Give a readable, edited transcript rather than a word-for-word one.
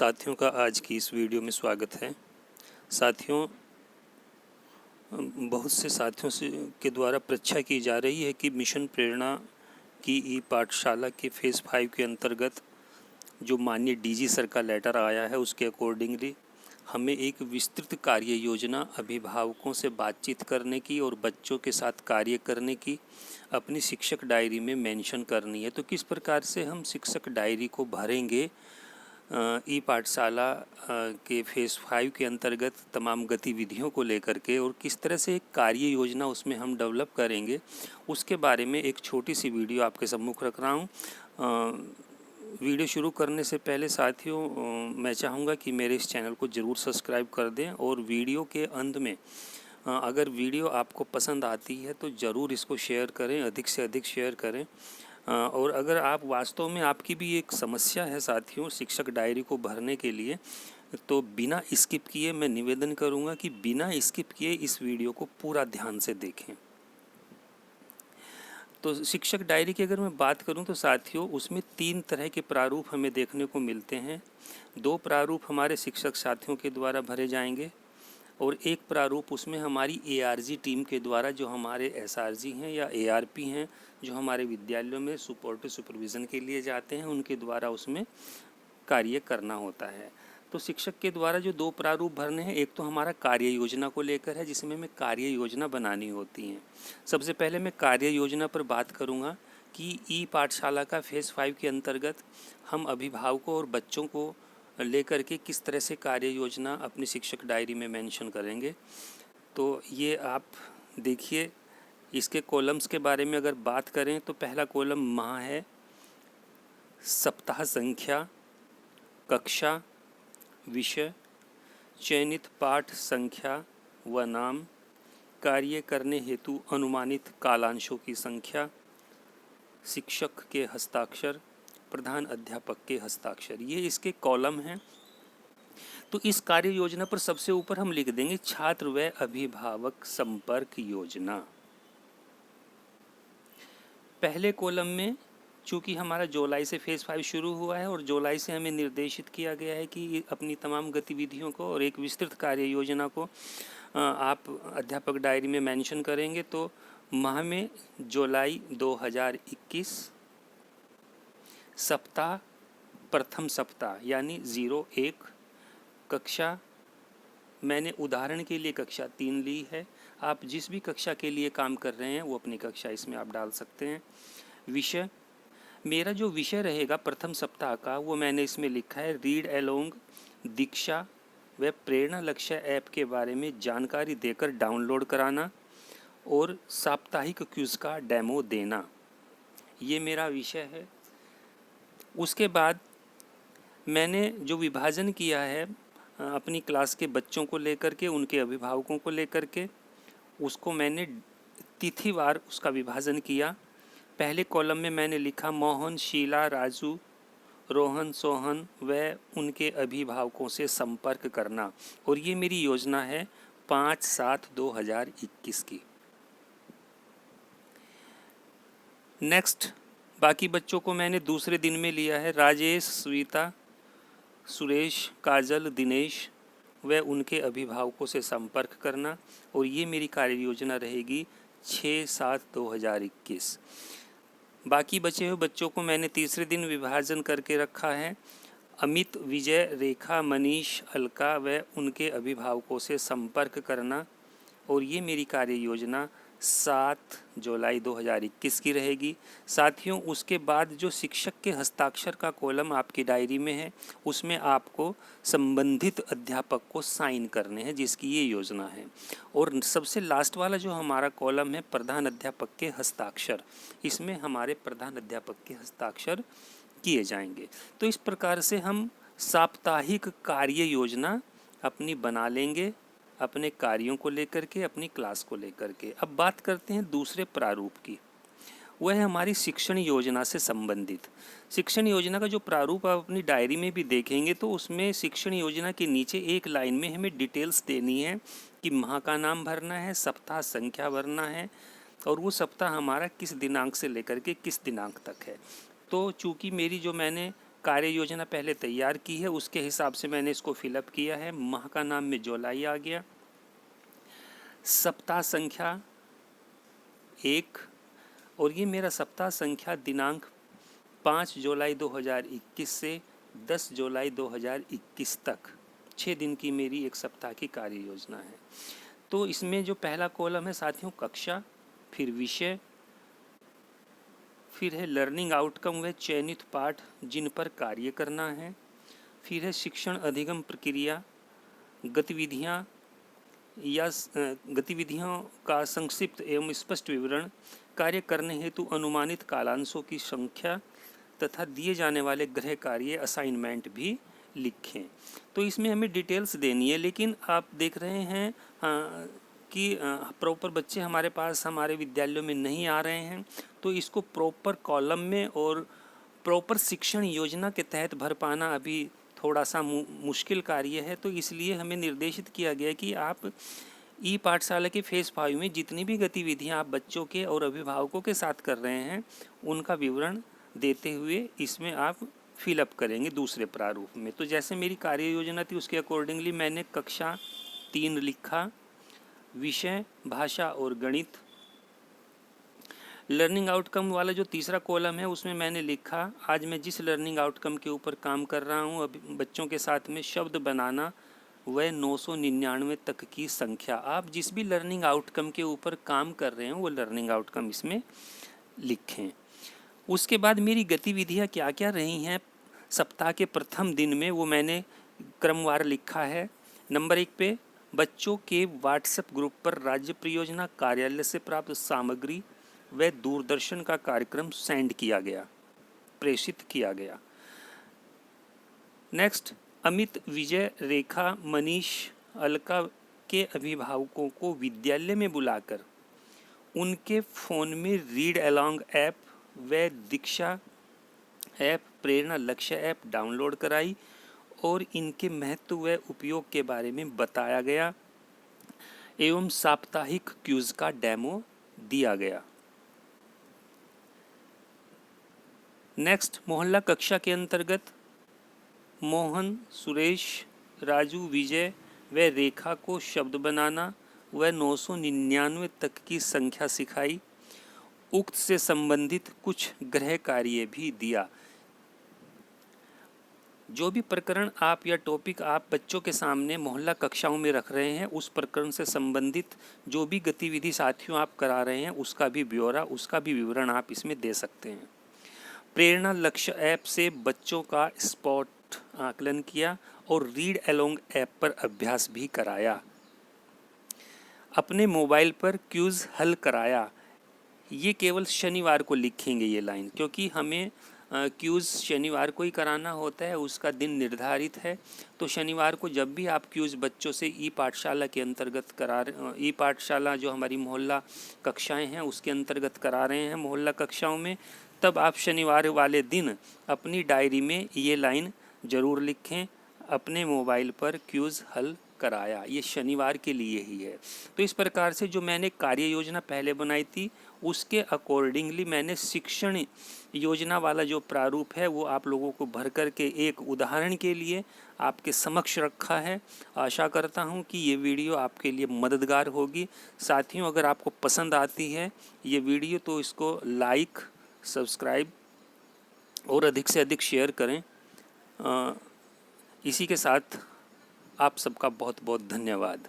साथियों का आज की इस वीडियो में स्वागत है। साथियों, बहुत से साथियों से के द्वारा परीक्षा की जा रही है कि मिशन प्रेरणा की ई पाठशाला के फेज़ 5 के अंतर्गत जो माननीय डीजी सर का लेटर आया है उसके अकॉर्डिंगली हमें एक विस्तृत कार्य योजना अभिभावकों से बातचीत करने की और बच्चों के साथ कार्य करने की अपनी शिक्षक डायरी में मेंशन करनी है। तो किस प्रकार से हम शिक्षक डायरी को भरेंगे ई पाठशाला के फेज़ 5 के अंतर्गत तमाम गतिविधियों को लेकर के, और किस तरह से एक कार्य योजना उसमें हम डेवलप करेंगे, उसके बारे में एक छोटी सी वीडियो आपके सम्मुख रख रहा हूँ। वीडियो शुरू करने से पहले साथियों, मैं चाहूँगा कि मेरे इस चैनल को ज़रूर सब्सक्राइब कर दें, और वीडियो के अंत में अगर वीडियो आपको पसंद आती है तो ज़रूर इसको शेयर करें, अधिक से अधिक शेयर करें। और अगर आप वास्तव में आपकी भी एक समस्या है साथियों शिक्षक डायरी को भरने के लिए, तो बिना स्किप किए मैं निवेदन करूंगा कि बिना स्किप किए इस वीडियो को पूरा ध्यान से देखें। तो शिक्षक डायरी की अगर मैं बात करूं तो साथियों उसमें 3 तरह के प्रारूप हमें देखने को मिलते हैं। 2 प्रारूप हमारे शिक्षक साथियों के द्वारा भरे जाएंगे और एक प्रारूप उसमें हमारी ARG टीम के द्वारा, जो हमारे SRG हैं या ARP हैं, जो हमारे विद्यालयों में सपोर्टिव सुपरविज़न के लिए जाते हैं, उनके द्वारा उसमें कार्य करना होता है। तो शिक्षक के द्वारा जो 2 प्रारूप भरने हैं, एक तो हमारा कार्य योजना को लेकर है जिसमें हमें कार्य योजना बनानी होती है। सबसे पहले मैं कार्य योजना पर बात करूँगा कि ई पाठशाला का फेज़ 5 के अंतर्गत हम अभिभावकों और बच्चों को लेकर के किस तरह से कार्य योजना अपनी शिक्षक डायरी में मेंशन करेंगे। तो ये आप देखिए, इसके कॉलम्स के बारे में अगर बात करें तो पहला कॉलम माह है, सप्ताह संख्या, कक्षा, विषय, चयनित पाठ संख्या व नाम, कार्य करने हेतु अनुमानित कालांशों की संख्या, शिक्षक के हस्ताक्षर, प्रधान अध्यापक के हस्ताक्षर, ये इसके कॉलम हैं। तो इस कार्य योजना पर सबसे ऊपर हम लिख देंगे छात्र व अभिभावक संपर्क योजना। पहले कॉलम में चूँकि हमारा जुलाई से फेज़ 5 शुरू हुआ है और जुलाई से हमें निर्देशित किया गया है कि अपनी तमाम गतिविधियों को और एक विस्तृत कार्य योजना को आप अध्यापक डायरी में मेंशन करेंगे। तो माह में जुलाई 2021, सप्ताह प्रथम सप्ताह यानी 01, कक्षा मैंने उदाहरण के लिए कक्षा 3 ली है, आप जिस भी कक्षा के लिए काम कर रहे हैं वो अपनी कक्षा इसमें आप डाल सकते हैं। विषय, मेरा जो विषय रहेगा प्रथम सप्ताह का वो मैंने इसमें लिखा है रीड अलोंग दीक्षा व प्रेरणा लक्ष्य ऐप के बारे में जानकारी देकर डाउनलोड कराना और साप्ताहिक क्विज़ का डेमो देना, ये मेरा विषय है। उसके बाद मैंने जो विभाजन किया है अपनी क्लास के बच्चों को लेकर के, उनके अभिभावकों को लेकर के, उसको मैंने तिथिवार उसका विभाजन किया। पहले कॉलम में मैंने लिखा मोहन, शीला, राजू, रोहन, सोहन व उनके अभिभावकों से संपर्क करना, और ये मेरी योजना है 5/7/2021 की। नेक्स्ट, बाकी बच्चों को मैंने दूसरे दिन में लिया है राजेश, स्वीता, सुरेश, काजल, दिनेश व उनके अभिभावकों से संपर्क करना, और ये मेरी कार्य योजना रहेगी 6/7/2021। बाकी बचे हुए बच्चों को मैंने तीसरे दिन विभाजन करके रखा है अमित, विजय, रेखा, मनीष, अलका व उनके अभिभावकों से संपर्क करना, और ये मेरी कार्य योजना 7 जुलाई 2021 की रहेगी। साथियों, उसके बाद जो शिक्षक के हस्ताक्षर का कॉलम आपकी डायरी में है उसमें आपको संबंधित अध्यापक को साइन करने हैं, जिसकी ये योजना है। और सबसे लास्ट वाला जो हमारा कॉलम है प्रधान अध्यापक के हस्ताक्षर, इसमें हमारे प्रधान अध्यापक के हस्ताक्षर किए जाएंगे। तो इस प्रकार से हम साप्ताहिक कार्य योजना अपनी बना लेंगे अपने कार्यों को लेकर के, अपनी क्लास को लेकर के। अब बात करते हैं दूसरे प्रारूप की, वह है हमारी शिक्षण योजना से संबंधित। शिक्षण योजना का जो प्रारूप आप अपनी डायरी में भी देखेंगे तो उसमें शिक्षण योजना के नीचे एक लाइन में हमें डिटेल्स देनी है कि माह का नाम भरना है, सप्ताह संख्या भरना है, और वो सप्ताह हमारा किस दिनांक से लेकर के किस दिनांक तक है। तो चूँकि मेरी जो मैंने कार्य योजना पहले तैयार की है, उसके हिसाब से मैंने इसको फिलअप किया है। माह का नाम में जुलाई आ गया, सप्ताह संख्या 1, और ये मेरा सप्ताह संख्या दिनांक 5 जुलाई 2021 से 10 जुलाई 2021 तक 6 दिन की मेरी एक सप्ताह की कार्य योजना है। तो इसमें जो पहला कॉलम है साथियों, कक्षा, फिर विषय, फिर है लर्निंग आउटकम व चयनित पाठ जिन पर कार्य करना है, फिर है शिक्षण अधिगम प्रक्रिया, गतिविधियाँ या गतिविधियों का संक्षिप्त एवं स्पष्ट विवरण, कार्य करने हेतु अनुमानित कालांशों की संख्या तथा दिए जाने वाले गृह कार्य असाइनमेंट भी लिखें। तो इसमें हमें डिटेल्स देनी है, लेकिन आप देख रहे हैं कि प्रॉपर बच्चे हमारे पास हमारे विद्यालयों में नहीं आ रहे हैं, तो इसको प्रॉपर कॉलम में और प्रॉपर शिक्षण योजना के तहत भर पाना अभी थोड़ा सा मुश्किल कार्य है। तो इसलिए हमें निर्देशित किया गया कि आप ई पाठशाला के फेज़ 5 में जितनी भी गतिविधियां आप बच्चों के और अभिभावकों के साथ कर रहे हैं उनका विवरण देते हुए इसमें आप फिलअप करेंगे दूसरे प्रारूप में। तो जैसे मेरी कार्य योजना थी उसके अकॉर्डिंगली मैंने कक्षा 3 लिखा, विषय भाषा और गणित। लर्निंग आउटकम वाला जो तीसरा कॉलम है उसमें मैंने लिखा, आज मैं जिस लर्निंग आउटकम के ऊपर काम कर रहा हूँ अभी बच्चों के साथ में, शब्द बनाना वह 999 तक की संख्या। आप जिस भी लर्निंग आउटकम के ऊपर काम कर रहे हैं वो लर्निंग आउटकम इसमें लिखें। उसके बाद मेरी गतिविधियाँ क्या क्या रही हैं सप्ताह के प्रथम दिन में वो मैंने क्रमवार लिखा है। नंबर 1 पे बच्चों के व्हाट्सएप ग्रुप पर राज्य परियोजना कार्यालय से प्राप्त सामग्री व दूरदर्शन का कार्यक्रम सेंड किया गया, प्रेषित किया गया। नेक्स्ट, अमित, विजय, रेखा, मनीष, अलका के अभिभावकों को विद्यालय में बुलाकर उनके फ़ोन में रीड अलोंग ऐप व दीक्षा ऐप, प्रेरणा लक्ष्य ऐप डाउनलोड कराई और इनके महत्व व उपयोग के बारे में बताया गया एवं साप्ताहिक क्यूज का डेमो दिया गया। नेक्स्ट, मोहल्ला कक्षा के अंतर्गत मोहन, सुरेश, राजू, विजय व रेखा को शब्द बनाना व 999 तक की संख्या सिखाई। उक्त से संबंधित कुछ गृह कार्य भी दिया। जो भी प्रकरण आप या टॉपिक आप बच्चों के सामने मोहल्ला कक्षाओं में रख रहे हैं उस प्रकरण से संबंधित जो भी गतिविधि साथियों आप करा रहे हैं उसका भी ब्यौरा, उसका भी विवरण आप इसमें दे सकते हैं। प्रेरणा लक्ष्य ऐप से बच्चों का स्पॉट आकलन किया और रीड अलोंग ऐप पर अभ्यास भी कराया। अपने मोबाइल पर क्यूज हल कराया। ये केवल शनिवार को लिखेंगे ये लाइन, क्योंकि हमें क्यूज़ शनिवार को ही कराना होता है, उसका दिन निर्धारित है। तो शनिवार को जब भी आप क्यूज़ बच्चों से ई पाठशाला के अंतर्गत ई पाठशाला जो हमारी मोहल्ला कक्षाएं हैं उसके अंतर्गत करा रहे हैं मोहल्ला कक्षाओं में, तब आप शनिवार वाले दिन अपनी डायरी में ये लाइन ज़रूर लिखें, अपने मोबाइल पर क्यूज़ हल कराया। ये शनिवार के लिए ही है। तो इस प्रकार से जो मैंने कार्य योजना पहले बनाई थी उसके अकॉर्डिंगली मैंने शिक्षण योजना वाला जो प्रारूप है वो आप लोगों को भर कर के एक उदाहरण के लिए आपके समक्ष रखा है। आशा करता हूँ कि ये वीडियो आपके लिए मददगार होगी। साथियों, अगर आपको पसंद आती है ये वीडियो तो इसको लाइक, सब्सक्राइब और अधिक से अधिक शेयर करें। इसी के साथ आप सबका बहुत बहुत धन्यवाद।